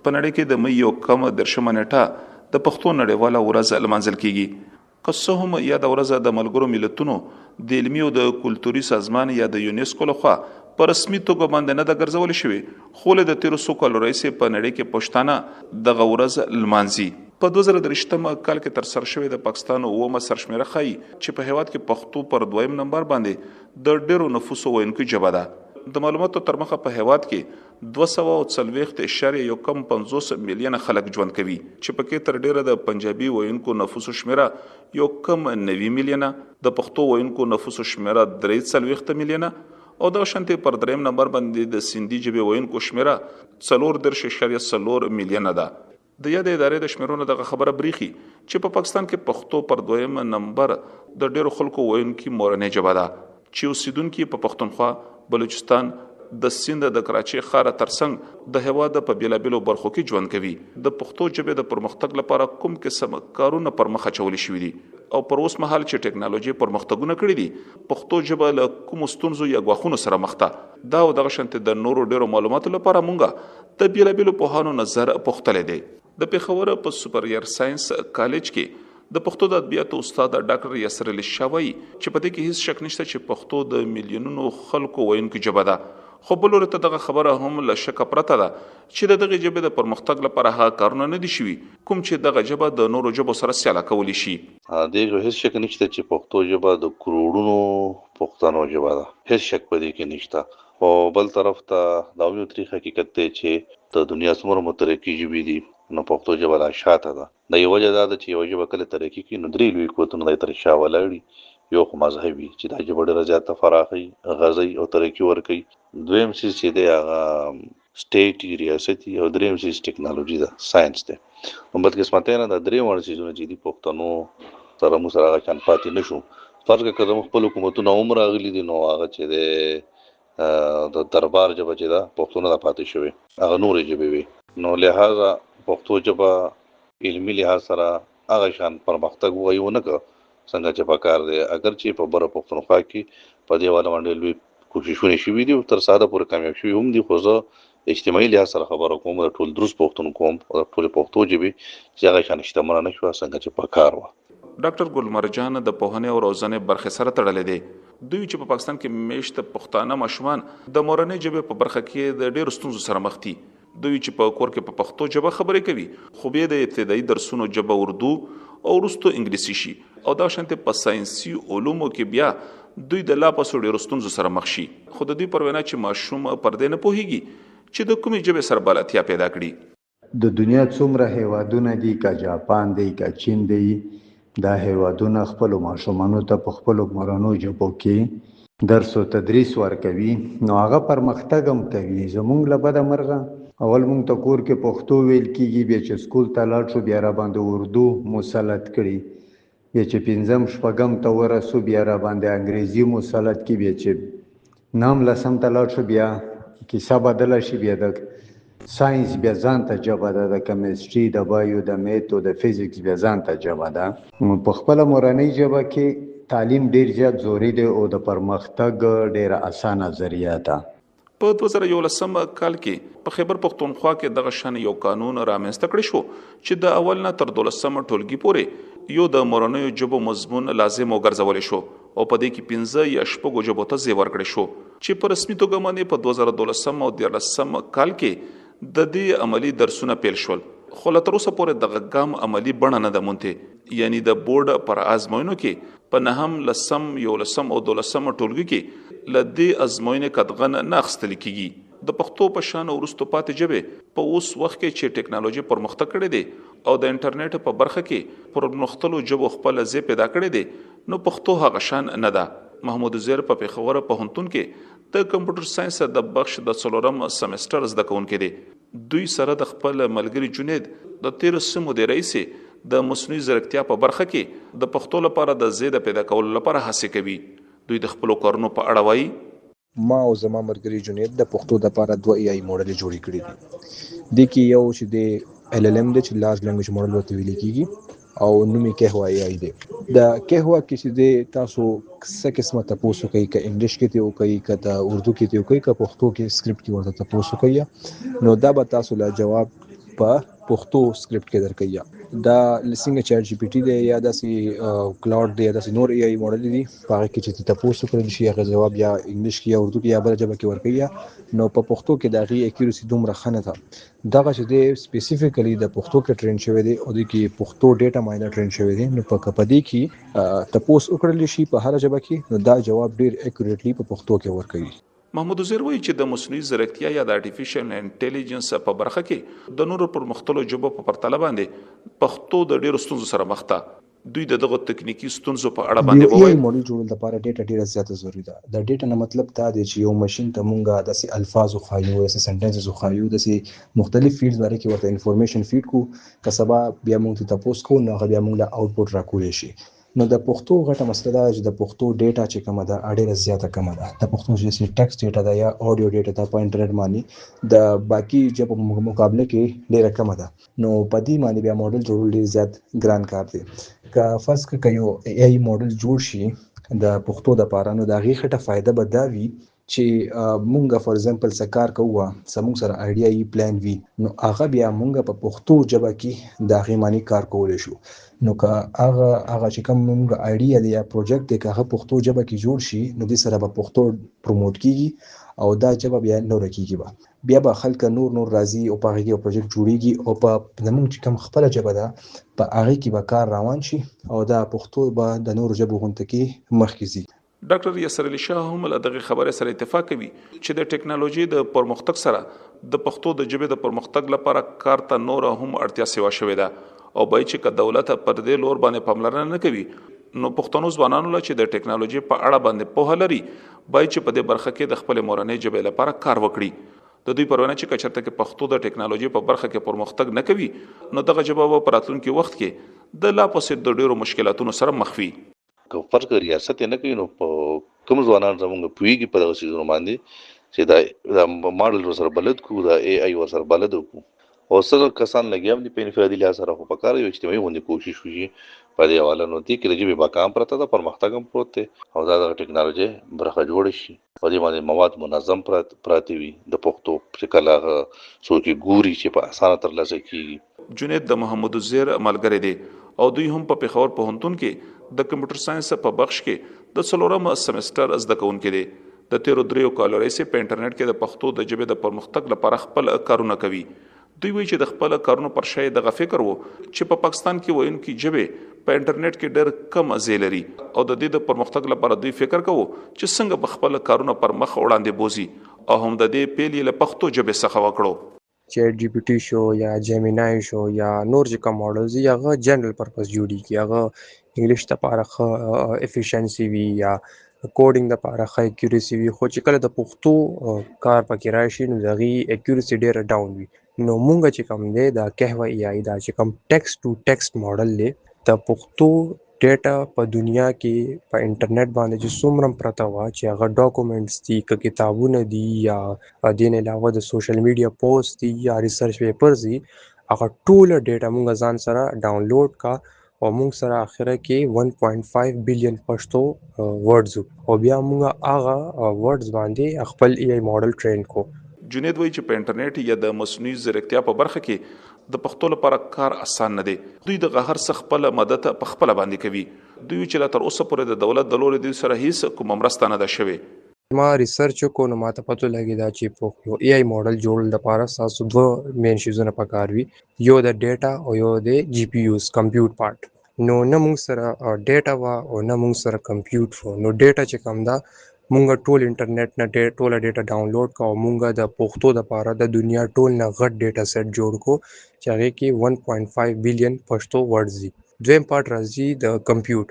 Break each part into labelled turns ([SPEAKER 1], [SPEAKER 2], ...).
[SPEAKER 1] په نړۍ کې د مې یو کم درشمه نیټه د پښتو نړیواله ورځ لمانځل کیږي. که څه هم یاده ورځ د ملګرو ملتونو د علمي او د کلتوري سازمان یا د یونیسکو لخوا په رسمي توګه باندې نه ده ګرځول شوې، خو له د تیرو څو کالو راهیسې په نړۍ کې پښتانه دغه ورځ لمانځي. په 2023 کال کې ترسره شوې د پاکستان اومه سرشمیره ښایي چې په هیواد کې پښتو پر 2م نمبر باندې د ډیرو نفوسو ویونکو ژبه ده. د معلوماتو تر مخه په هیواد کې 240.50 میلیونه خلک ژوند کوي چې پکې تر ډیره د پنجابي ویونکو نفوسو شمیره 1.9 میلیونه، د پښتو ویونکو نفوسو شمیره 3.4 میلیونه او د شانتي پر 3م نمبر باندې د سندي ژبې ویونکو شمیره 4.4 میلیونه ده. د یادې ادارې د شمیرونو دغه خبره بریخي چې په پاکستان کې پښتو پر 2م نمبر د ډیرو خلکو ویونکي مورنۍ ژبه ده چې اوسیدونکي په پښتونخوا، بلوچستان، د سند د کراچۍ ښار ترڅنګ د هیواد په بیلابیلو برخو کې ژوند کوي. د پښتو ژبې د پرمختګ لپاره کوم قسم کارونه پر مخ اچول شوي دي او پر اوس مهال چې ټکنالوژي پرمختګونه کړي دي، پښتو ژبه له کوم ستونزو یا غواخونو سره مخ ده. دا او دغه شانتي د نورو ډیرو معلوماتو لپاره مونږه د بیلابیلو پوهانو نظر پوښتلی دی. د پیښور په سپریر ساينس کالج کې د پښتو د ادبیاتو استاد ډاکټر یاسر علي شاوی چې په دې کې هیڅ شک نشته چې پښتو د میلیونونو خلکو ویونکو ژبه ده، خو بل ورته دغه خبره هم له شک پرته ده چې دغه ژبې د پرمختګ لپاره هغه کارونه نه دي شوي کوم چې دغه ژبه د نورو ژبو سره سیاله کولی شي.
[SPEAKER 2] دغه هیڅ شک نشته چې پښتو ژبه د کروڑونو پښتنو ژبه ده، هیڅ شک په دې کې نشته. او بل طرف ته دا یو تاریخ حقیقت دی چې د دنیا څومره مترقي ژبې دي نو پښتو ژبه لا شاته ده. د یو وجه دا ده چې یو ژبه کله ترقي کوي نو درې لوی قوتونه د تر شا ولاړي، یو خو مذهبي چې دا ژبه ډېره زیاته پراخي، غځي او ترقي ورکوي. دویم څیز چې دی هغه سټیټي ریاستي او دریم څیز ټکنالوژي ده، ساينس ده. په بل قسمت نه دا درې وړ څیزونه چې دي پښتنو سره مو سره هغه چان پاتې نشو. فرض کړه موږ خپل حکومتونه عمر راغلي دي نو هغه چې دی د دربار ژبه چې ده پښتو نه پاتې شوی، هغه نورې ژبې وي. نو لہذا پښتو ژبه علمي لحاظ سره هغه شان پرمختګ وایو نه که څنګه چې پکار دی. اگر چې په بره پښتونخوا کې په دې والا باندې لوی کوششونه شوي دي او تر ساده پورې کامیاب شوي هم دي، خو زه اجتماعي لحاظ سره خبره کوم د ټول دروس پښتون کوم او د ټول پښتو ژبې چې هغه شان شتمنه نه شو څنګه چې پکار و.
[SPEAKER 1] ډاکټر ګلمرجان د پوهنې او روزنې برخې سره تړلې دي. دوی چې په پاکستان کې میشت پښتانه ماشومان د مورنۍ ژبې په برخه کې د ډېرو ستونزو سره مخ دي. دوی چې په کور کې په پښتو ژبه خبرې کوي خو بیا د ابتدایي درسونو ژبه اردو او وروسته انګلیسي شي او دا شانتي په ساينسي علومو کې بیا دوی د لا پسو ډېرو ستونزو سره مخ شي. خو د دوی پر وینا چې ماشوم پر دې نه پوهیږي چې د کومې ژبې سره بلدتیا پیدا کړي.
[SPEAKER 3] د دنیا څومره هیوادونه دي، که جاپان دی که چین دی، دا هیوادونه خپل ماشومانو ته په خپل مورنۍ ژبو کې درس او تدریس ورکوي نو هغه پرمختګ هم کوي. زمونږ له بده مرغه اول مونږ ته کور کې پښتو ویل کېږي، بیا چې سکول ته لاړ شو بیا را باندې اردو مسلط کړي، بیا چې پنځم شپږم ته ورسو بیا را باندې انګریزي مسلط کړي، بیا چې نام لسم ته لاړ شو بیا کیسه بدله شي، بیا د ساينس بیا ځان ته ژبه ده، د کیمستري، د بایو، د میت او د فزیکس بیا ځان ته ژبه ده. په خپله مورنۍ ژبه کې تعلیم ډیر زیات زوري دی او د پرمختګ ډیره اسانه ذریعہ ده.
[SPEAKER 1] په 2011 کال کې په خیبر پښتونخوا کې دغه شان یو قانون رامنځته کړی شو چې د اول نه تر 12 ټولګي پورې یو د مورنۍ ژبو مضمون لازم وګرځول شو او په دې کې 15 یا 16 ژبو ته ځای ورکړی شو چې په رسمي توګه باندې په 2012 او 2013 کال کې د دې عملی درسونه پیل شول. خو لا تر اوسه پورې دغه ګام عملی بڼه نه ده مونته، یعنی د بورډ پر ازموینو کې په 9م، 10م، 11م او 12م ټولګي کې لدی ازموینې قدغن نه اخستل کیږي. د پښتو په شان ورستو پاتې ژبه په اوس وخت کې چې ټکنالوژي پرمختګ کړی دی او د انټرنیټ په برخه کې پرمختلو ژبو خپل ځای پیدا کړی دی نو پښتو هغه شان نه ده. محمود زیر په پیښور پوهنتون کې د کمپیوټر ساينس د بخش د 4م سمستر زده کوونکی دی. دوی سره د خپل ملګری جنید د 13 مدیرۍ سي د مصنوعي ځیرکتیا په برخه کې د پښتو لپاره د زیاده پیدا کولو لپاره هڅه کوي. دوی د خپل کارونو په اړه وایي
[SPEAKER 4] ما او زما مرګري جنید د پښتو د لپاره 2 AI موډل جوړ کړی دي. د کې یو چې د LLM د چې لارج لانګویج موډل ورته ویل کیږي او نومي قهوه AI دی. د قهوه کې چې د تاسو څه قسمه تاسو کوي ک انګلیش کې ته کوي ک د اردو کې ته کوي ک پښتو کې سکرپټ کې ورته تاسو کوي نو دا به تاسو له جواب په پښتو سکرپټ کې درکیا دا لسنګ چیټ جی پی ټی دی یا داسې کلاود دی یا داسې نور ای آی موډل دي هغه کې چې تاسو کړئ شي هغه جواب یا انګلیش کې یا اردو کې یا بل ژبه کې ورکیا نو په پښتو کې دا غي اکیورسي دومره خنه ده دغه چې دی سپیسیفیکلی د پښتو کې ټرین شوی دی او د کې پښتو ډیټا ماینر ټرین شوی دی نو په کپدی کې تاسو وکړل شي په هر ژبه کې نو دا جواب ډیر اکیوریټلی په پښتو کې ورکوي
[SPEAKER 1] محمود وزیر وایي چې د مصنوعي ځیرکتیا یا د آرټیفیشل انټيليجنس په برخه کې د نورو پر مختلفو ژبو په پرتله باندې پښتو د ډیرو ستونزو سره مخ ده دوی دغه تکنیکی ستونزو په اړه باندې وایي
[SPEAKER 4] موډل جوړول لپاره ډیټا ډیره زیاته ضروری ده د ډیټا نه مطلب دا دی چې یو ماشين ته مونږه د الفاظ خو خایو یا سنټنسز خو خایو د مختلف فیلډز باندې کې ورته انفارمیشن فیډ کو کسبه بیا مونږ ته تاسو کو نو بیا مونږ له اوټپوټ راکولې شي نو د پښتو غټه مسله ده چې د پښتو ډیټا چې کومه ده اړه زیاته کومه ده د پښتو چې ټیکست ډیټا ده یا اډیو ډیټا ده په انټرنیټ باندې د باقي ژبو په مقابله کې ډیره کمه ده نو په دې باندې بیا موډل جوړول ډیر زیات ګران کار دی که فرض کړئ یو ای آی موډل جوړ شي د پښتو د پاره نو د غي خټه فائدہ به دا وي چې مونږه فور ایگزامپل سکار کوو سمون سره ایډیا ای پلان وی نو هغه بیا مونږه په پښتو ژبه کې د غي معنی کار کولای شو نو که هغه چې کوم مونږه ایډیا دی یا پروجیکټ دی که هغه پښتو ژبه کې جوړ شي نو د سره په پښتو پروموټ کیږي او دا ژبه بیا نور کیږي بیا به خلک نور راضي او په هغه پروجیکټ جوړیږي او په زمونږ چې کوم خپل ژبه ده په هغه کې به کار روان شي او دا پښتو به د نور ژبو غونډه کې مخکې ځي
[SPEAKER 1] ډاکټر یاسر علي شاه هم له دغه خبره سره اتفاق کوي چې د ټکنالوژي د پرمختګ سره د پښتو د ژبې د پرمختګ لپاره کار ته نور هم اړتیا سیوا شوې ده او بای چې ک دولت پر دې لور باندې پاملرنه نه کوي نو پښتنو ځوانانو له چې د ټکنالوژي په اړه باندې په هلري بای چې په دې برخه کې د خپل مورنۍ ژبې لپاره کار وکړي د دوی پرونه چې کچرته کې پښتو د ټکنالوژي په برخه کې پرمختګ نه کوي نو دغه جواب په راتلونکي وخت کې د لا پسې د ډیرو مشکلاتونو سره مخ وي
[SPEAKER 2] که فرق ریاست نه کوي نو کوم ځوانان زموږ پویږي په دغه سيزونو باندې چې دا ماډل سره بلد کو دا اي اي سره بلد کو او سره کسان لګیام دي په انفرادي لحاظ سره خو پکاره یو اجتماعي غونډه کوشش وشي په دې حواله نو دي کې چې به کام پرته دا پرمختګ هم پروت دی او دا د ټکنالوژي برخه جوړ شي په دې باندې مواد منظم پراتی وي د پښتو شکل هغه سوچي ګوري چې په اسانه ترلاسه کیږي
[SPEAKER 1] جنید د محمود وزیر عملګری دی او دوی هم په پیښور پوهنتون کې د کمپیوټر ساينس په بخش کې د څلورم سمستر زده کوونکي دي د 13 کالو راځي په انټرنیټ کې د پښتو د ژبې د پرمختګ لپاره خپل کارونه کوي دوی وایي چې د خپل کارونو پر شای دغه فکر وو چې په پاکستان کې وایونکي ژبې په انټرنیټ کې ډېر کم ځای لري او د دې د پرمختګ لپاره دوی فکر کوو چې څنګه په خپل کارونه پر مخ وړاندې بوزي او هم د دې پیلې له پښتو ژبې څخه وکړو
[SPEAKER 5] چیټ جی پی ټی شو یا جیمینای شو یا نور چې کوم ماډلز یا هغه جنرال پرپس جوړیږي هغه انګلیش ته لپاره افیشنسي وي یا کوډینګ د لپاره ښه اکیورسي وي خو چې کله د پښتو کار پکې راشي نو دغه اکیورسي ډیره ډاون وي نو مونږ چې کوم دی دا قهوه ای دا چې کوم ټیکست ټو ټیکست ماډل دی د پښتو ډیټا په دنیا کې په انټرنیټ باندې چې څومره پرته وا چې هغه ډاکومېنټس دي که کتابونه دي یا دین علاوه د سوشل میډیا پوسټ دي یا ریسرچ پیپرز دي هغه ټول ډیټا مونږ ځان سره ډاونلوډ کا او مونږ سره اخره کې 1.5 بلین پښتو ورډز او بیا مونږ هغه ورډز باندې خپل ای آی موډل ټرین کو
[SPEAKER 1] جنید وایي چې په انټرنیټ یا د مصنوعي ځیرکتیا په برخه کې د پښتو لپاره کار اسان نه دی دوی د غهر څخه خپل مدد په خپل باندې کوي دوی چې تر اوسه پورې د دولت د لوري د سره هیڅ کوم مرسته نه ده شوې
[SPEAKER 5] ما ریسرچ کو نو ماته پته لګی دا چې په یو ای آی موډل جوړل د لپاره تاسو دوه مین شیزونه پکار وي یو د ډیټا او یو د جی پی یوز کمپیوټ پارت نو نه موږ سره ډیټا وا او نه موږ سره کمپیوټ وو نو ډیټا چې کوم دا مونږ ټول انټرنیټ نه ټول ډیټا ډاونلوډ کا او مونږ د پښتو د لپاره د دنیا ټول نه غټ ډیټا سیټ جوړ کو چې هغه کې 1.5 بلین پښتو ورډز دي دویم پارت راځي د کمپیوټ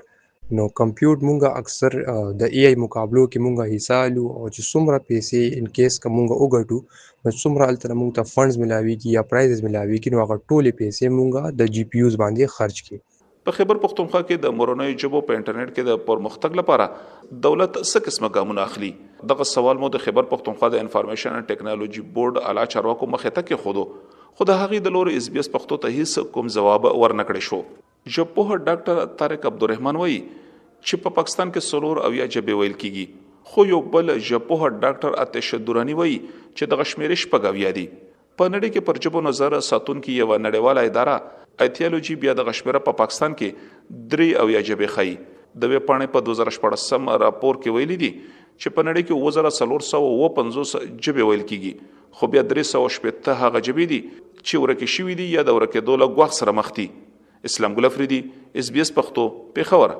[SPEAKER 5] نو کمپیوټ مونږ اکثر د ای آی مقابلو کې مونږ حصہ لو او چې څومره پیسې ان کیس که مونږ وګټو نو څومره الته مونږ ته فندز ملاويږي یا پرایزز ملاويږي نو هغه ټولې پیسې مونږ د جی پی یوز باندې خرج کړي
[SPEAKER 1] په خیبر پختونخوا کې د مورنۍ ژبو په انټرنیټ کې د پرمختګ لپاره دولت څه قسمه ګامونه اخلي دغه سوال مو د خیبر پختونخوا د انفارمیشن اند ټیکنالوژي بورډ اعلی چارواکو مخې ته کې خود د هغې د لوري اس بي اس پښتو ته هیڅ کوم ځواب ورنکړی شو ژبپوه ډاکټر طارق عبدالرحمن وایي چې په پاکستان کې سلور او یا ژبې ویل کیږي خو یو بل ژبپوه ډاکټر آتش درانی وایي چې د شمیرش په غویا دي په نړۍ کې پر ژبو نظر ساتونکي یو نړیواله اداره ایتیالوجي بیا د غشمره په پاکستان کې 3 او یا ژبې خي د وې پاڼې په 2014 راپور کې ویلي دي چې په نړۍ کې 2450 ژبې ویل کیږي خو بیا 360 هغه ژبې دي چې ورکه شوې دي یا د ورکه دوله غوښ سره مخ دي. اسلام ګل افریدي SBS پښتو پیښور.